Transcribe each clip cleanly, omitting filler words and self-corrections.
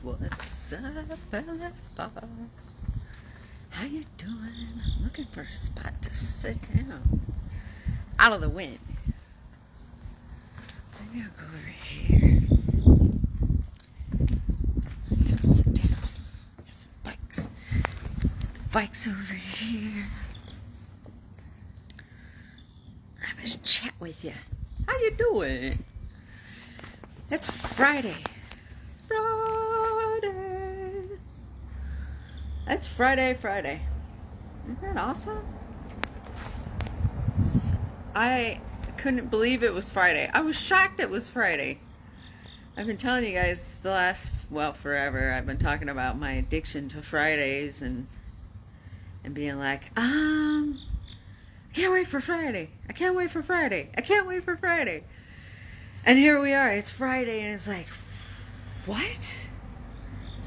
What's up, LFR? How you doing? Looking for a spot to sit down. Out of the wind. Maybe I'll go over here. Go sit down. Got some bikes. The bike's over here. I'm gonna chat with you. How you doing? It's Friday. It's Friday. Isn't that awesome? I couldn't believe it was Friday. I was shocked it was Friday. I've been telling you guys forever. I've been talking about my addiction to Fridays and being like, I can't wait for Friday. I can't wait for Friday. And here we are. It's Friday and it's like, what?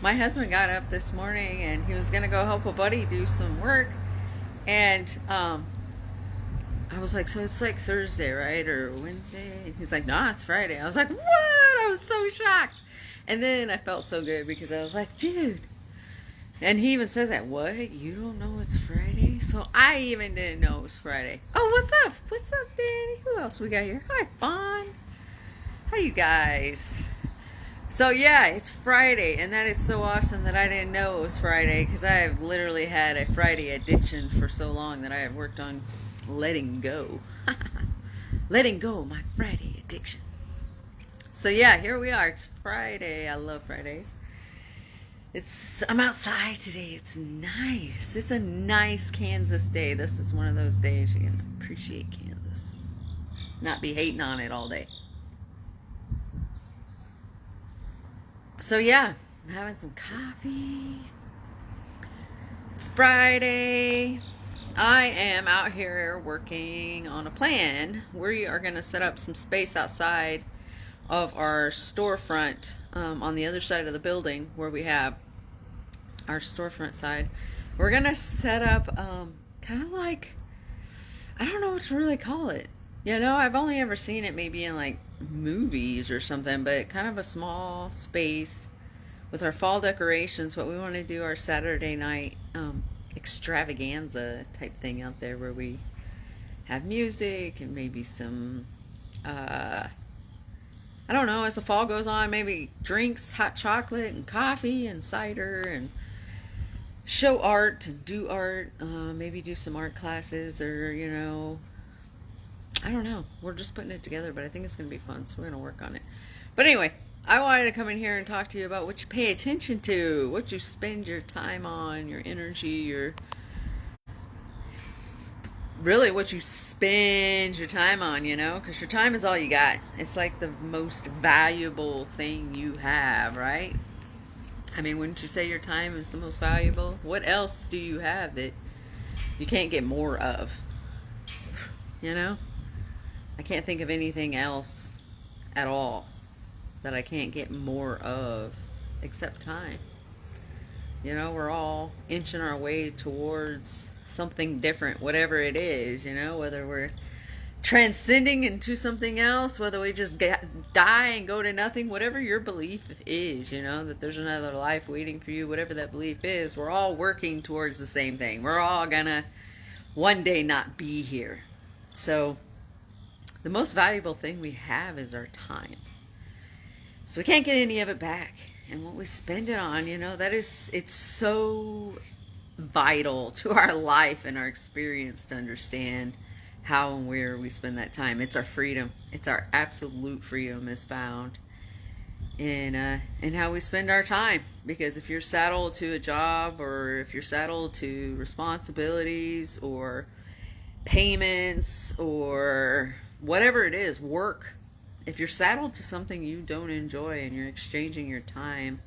My husband got up this morning and he was going to go help a buddy do some work. And I was like, so it's like Thursday, right? Or Wednesday? And he's like, no, it's Friday. I was like, what? I was so shocked. And then I felt so good because I was like, dude. And he even said that, what? You don't know it's Friday? So I even didn't know it was Friday. Oh, what's up? What's up, Danny? Who else we got here? Hi, Fawn. How you guys? So yeah, it's Friday, and that is so awesome that I didn't know it was Friday, because I have literally had a Friday addiction for so long that I have worked on letting go. Letting go my Friday addiction. So yeah, here we are. It's Friday. I love Fridays. I'm outside today. It's nice. It's a nice Kansas day. This is one of those days you can appreciate Kansas. Not be hating on it all day. So yeah, I'm having some coffee. It's Friday. I am out here working on a plan. We are going to set up some space outside of our storefront on the other side of the building where we have our storefront side. We're going to set up kind of like, I don't know what to really call it. You know, I've only ever seen it maybe in like movies or something, but kind of a small space with our fall decorations. What we want to do, our Saturday night extravaganza type thing out there where we have music and maybe some I don't know, as the fall goes on, maybe drinks, hot chocolate and coffee and cider, and show art and do art, maybe do some art classes, or you know, I don't know. We're just putting it together, but I think it's going to be fun, so we're going to work on it. But anyway, I wanted to come in here and talk to you about what you pay attention to, what you spend your time on, your energy, really what you spend your time on, you know, because your time is all you got. It's like the most valuable thing you have, right? I mean, wouldn't you say your time is the most valuable? What else do you have that you can't get more of? You know? I can't think of anything else at all that I can't get more of except time. You know, we're all inching our way towards something different, whatever it is, you know, whether we're transcending into something else, whether we just die and go to nothing, whatever your belief is, you know, that there's another life waiting for you, whatever that belief is, we're all working towards the same thing. We're all gonna one day not be here. So the most valuable thing we have is our time. So we can't get any of it back. And what we spend it on, you know, it's so vital to our life and our experience to understand how and where we spend that time. It's our freedom. It's our absolute freedom is found in how we spend our time. Because if you're saddled to a job, or if you're saddled to responsibilities or payments or whatever it is, work, if you're saddled to something you don't enjoy and you're exchanging your time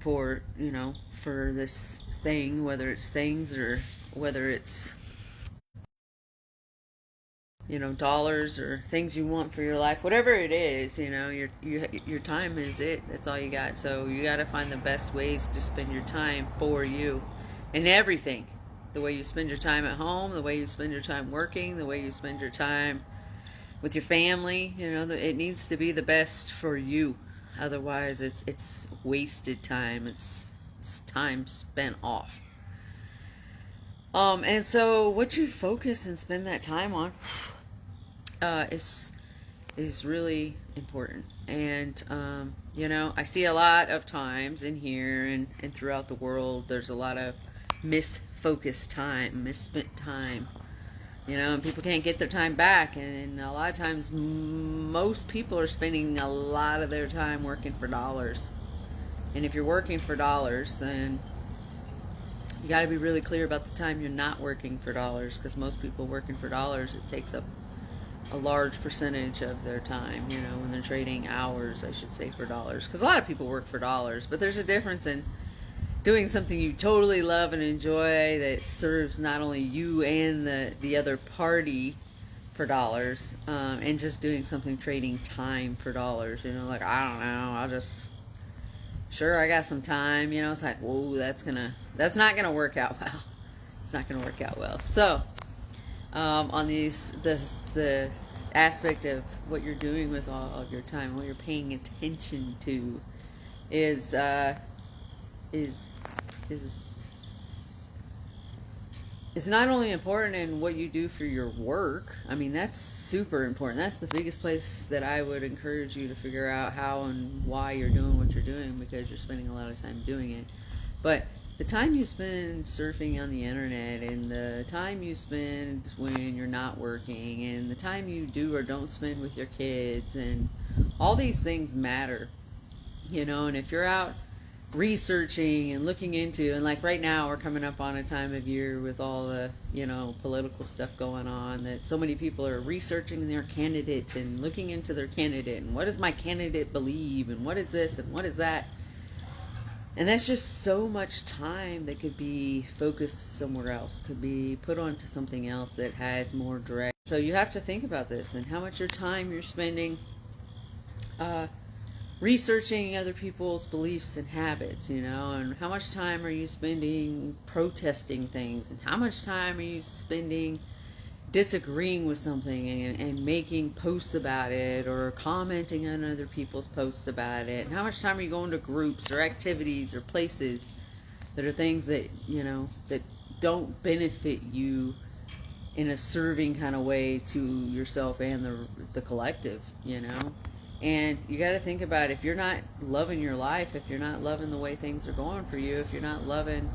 for, you know, for this thing, whether it's things or whether it's, you know, dollars or things you want for your life, whatever it is, you know, your time is it. That's all you got. So you got to find the best ways to spend your time for you and everything. The way you spend your time at home, the way you spend your time working, the way you spend your time with your family, you know, it needs to be the best for you. Otherwise, it's wasted time. It's time spent off. And so what you focus and spend that time on is really important. And I see a lot of times in here and throughout the world, there's a lot of misfocused time, misspent time. And people can't get their time back, and a lot of times most people are spending a lot of their time working for dollars. And if you're working for dollars, then you got to be really clear about the time you're not working for dollars, because most people working for dollars, it takes up a large percentage of their time, when they're trading hours, I should say, for dollars. Because a lot of people work for dollars, but there's a difference in doing something you totally love and enjoy that serves not only you and the other party for dollars, and just doing something trading time for dollars. Like, I don't know, sure, I got some time. It's like, whoa, that's not gonna work out well. It's not gonna work out well. So, on the aspect of what you're doing with all of your time, what you're paying attention to, is not only important in what you do for your work. I mean, that's super important. That's the biggest place that I would encourage you to figure out how and why you're doing what you're doing, because you're spending a lot of time doing it. But the time you spend surfing on the internet, and the time you spend when you're not working, and the time you do or don't spend with your kids, and all these things matter. And if you're out researching and looking into, and like right now we're coming up on a time of year with all the political stuff going on, that so many people are researching their candidates and looking into their candidate, and what does my candidate believe, and what is this and what is that. And that's just so much time that could be focused somewhere else, could be put onto something else that has more direct. So you have to think about this, and how much your time you're spending researching other people's beliefs and habits, and how much time are you spending protesting things, and how much time are you spending disagreeing with something and making posts about it, or commenting on other people's posts about it, and how much time are you going to groups or activities or places that are things that that don't benefit you in a serving kind of way to yourself and the collective. And you got to think about, if you're not loving your life, if you're not loving the way things are going for you, if you're not loving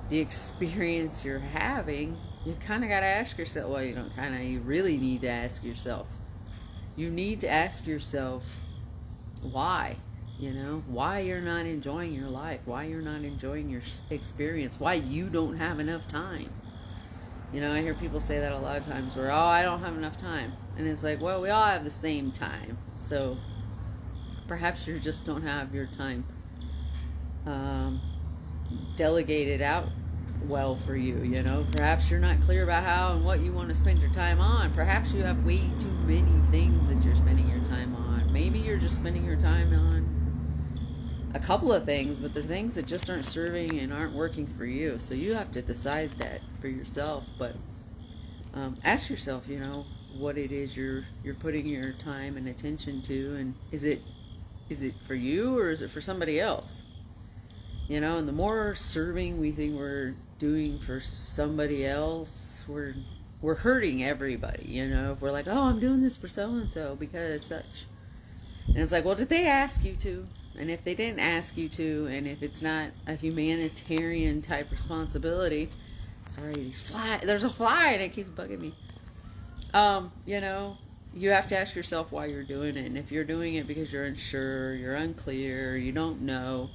the experience you're having, you kind of got to ask yourself, well, you really need to ask yourself. You need to ask yourself why, why you're not enjoying your life, why you're not enjoying your experience, why you don't have enough time. I hear people say that a lot of times, where, I don't have enough time. And it's like, well, we all have the same time. So perhaps you just don't have your time delegated out well for you. Perhaps you're not clear about how and what you want to spend your time on. Perhaps you have way too many things that you're spending your time on. Maybe you're just spending your time on a couple of things, but they're things that just aren't serving and aren't working for you. So you have to decide that for yourself. But ask yourself, what it is you're putting your time and attention to, and is it for you, or is it for somebody else? And the more serving we think we're doing for somebody else, we're hurting everybody. If we're like, I'm doing this for so and so because such, and it's like, well, did they ask you to? And if they didn't ask you to, and if it's not a humanitarian type responsibility, sorry, there's a fly and it keeps bugging me. You have to ask yourself why you're doing it. And if you're doing it because you're unsure, you're unclear, you don't know,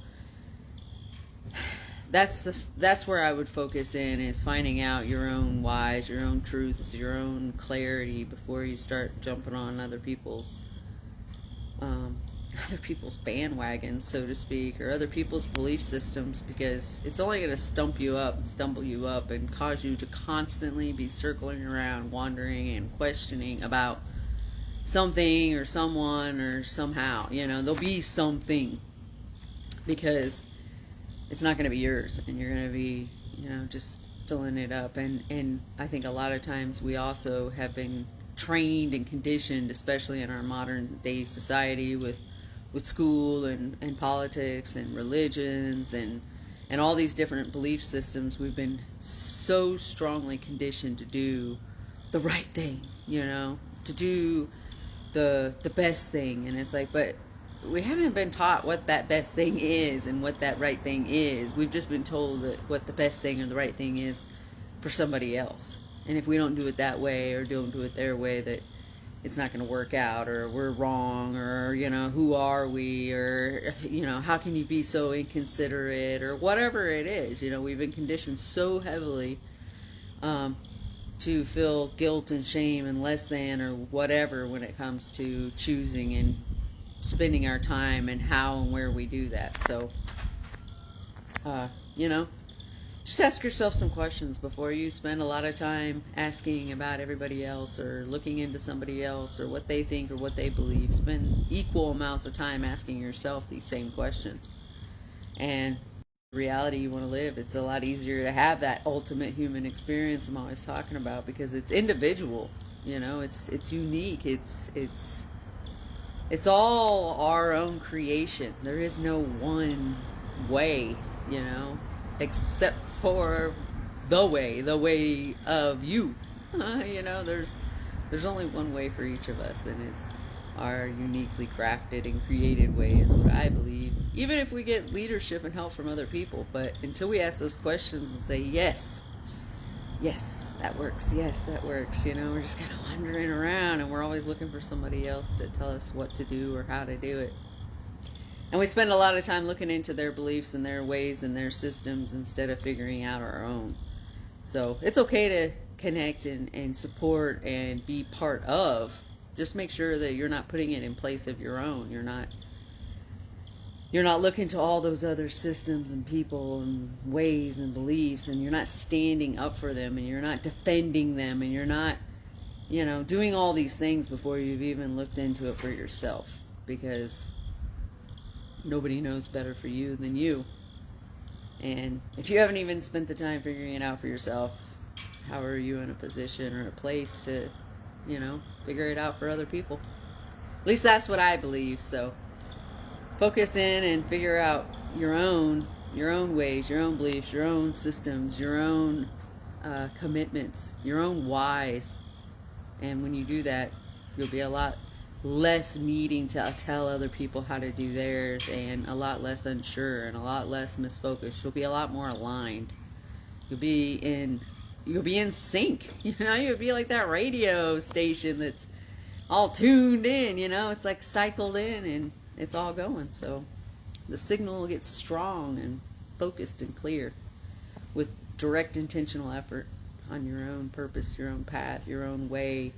that's where I would focus in, is finding out your own whys, your own truths, your own clarity before you start jumping on other people's bandwagons, so to speak, or other people's belief systems, because it's only going to stumble you up and cause you to constantly be circling around, wondering and questioning about something or someone or somehow. There'll be something, because it's not going to be yours, and you're going to be just filling it up. And I think a lot of times we also have been trained and conditioned, especially in our modern day society, with with school and politics and religions and all these different belief systems, we've been so strongly conditioned to do the right thing, to do the best thing. And it's like, but we haven't been taught what that best thing is and what that right thing is. We've just been told that what the best thing or the right thing is for somebody else. And if we don't do it that way or don't do it their way, that it's not going to work out, or we're wrong, or, who are we, or, how can you be so inconsiderate, or whatever it is. We've been conditioned so heavily to feel guilt and shame and less than or whatever when it comes to choosing and spending our time and how and where we do that. So, just ask yourself some questions before you spend a lot of time asking about everybody else or looking into somebody else or what they think or what they believe. Spend equal amounts of time asking yourself these same questions. And the reality you want to live, it's a lot easier to have that ultimate human experience I'm always talking about, because it's individual. It's unique. It's all our own creation. There is no one way, except for the way of you. There's only one way for each of us, and it's our uniquely crafted and created way, is what I believe. Even if we get leadership and help from other people, but until we ask those questions and say, yes, that works, yes, that works, we're just kind of wandering around, and we're always looking for somebody else to tell us what to do or how to do it. And we spend a lot of time looking into their beliefs and their ways and their systems instead of figuring out our own. So it's okay to connect and support and be part of. Just make sure that you're not putting it in place of your own. You're not looking to all those other systems and people and ways and beliefs, and you're not standing up for them, and you're not defending them, and you're not, doing all these things before you've even looked into it for yourself, because nobody knows better for you than you. And if you haven't even spent the time figuring it out for yourself, how are you in a position or a place to, figure it out for other people? At least that's what I believe. So focus in and figure out your own ways, your own beliefs, your own systems, your own commitments, your own whys. And when you do that, you'll be a lot less needing to tell other people how to do theirs, and a lot less unsure and a lot less misfocused. You'll be a lot more aligned. You'll be in sync. You'll be like that radio station that's all tuned in. It's like cycled in and it's all going. So the signal gets strong and focused and clear with direct intentional effort on your own purpose, your own path, your own way.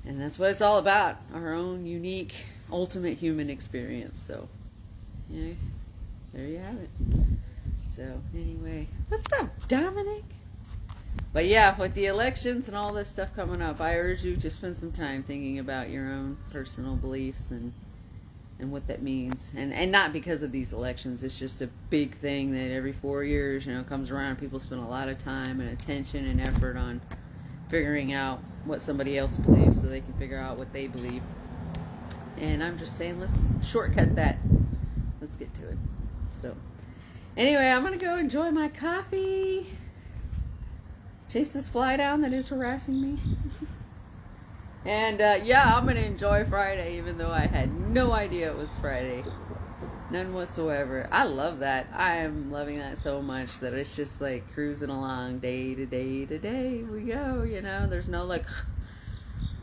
And that's what it's all about, our own unique, ultimate human experience. So, there you have it. So, anyway, what's up, Dominic? But yeah, with the elections and all this stuff coming up, I urge you to spend some time thinking about your own personal beliefs and what that means. And not because of these elections. It's just a big thing that every 4 years, comes around. People spend a lot of time and attention and effort on figuring out what somebody else believes so they can figure out what they believe. And I'm just saying, let's shortcut that. Let's get to it. So, anyway, I'm going to go enjoy my coffee. Chase this fly down that is harassing me. And, I'm going to enjoy Friday, even though I had no idea it was Friday. None whatsoever. I love that. I am loving that so much that it's just like cruising along day to day to day. We go, There's no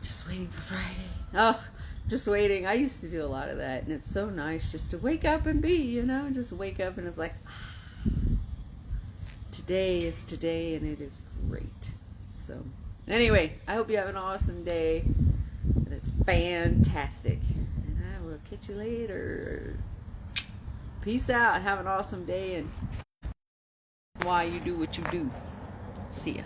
just waiting for Friday. Oh, just waiting. I used to do a lot of that, and it's so nice just to wake up and be, just wake up and it's like, today is today and it is great. So, anyway, I hope you have an awesome day. And it's fantastic. And I will catch you later. Peace out. Have an awesome day, and why you do what you do. See ya.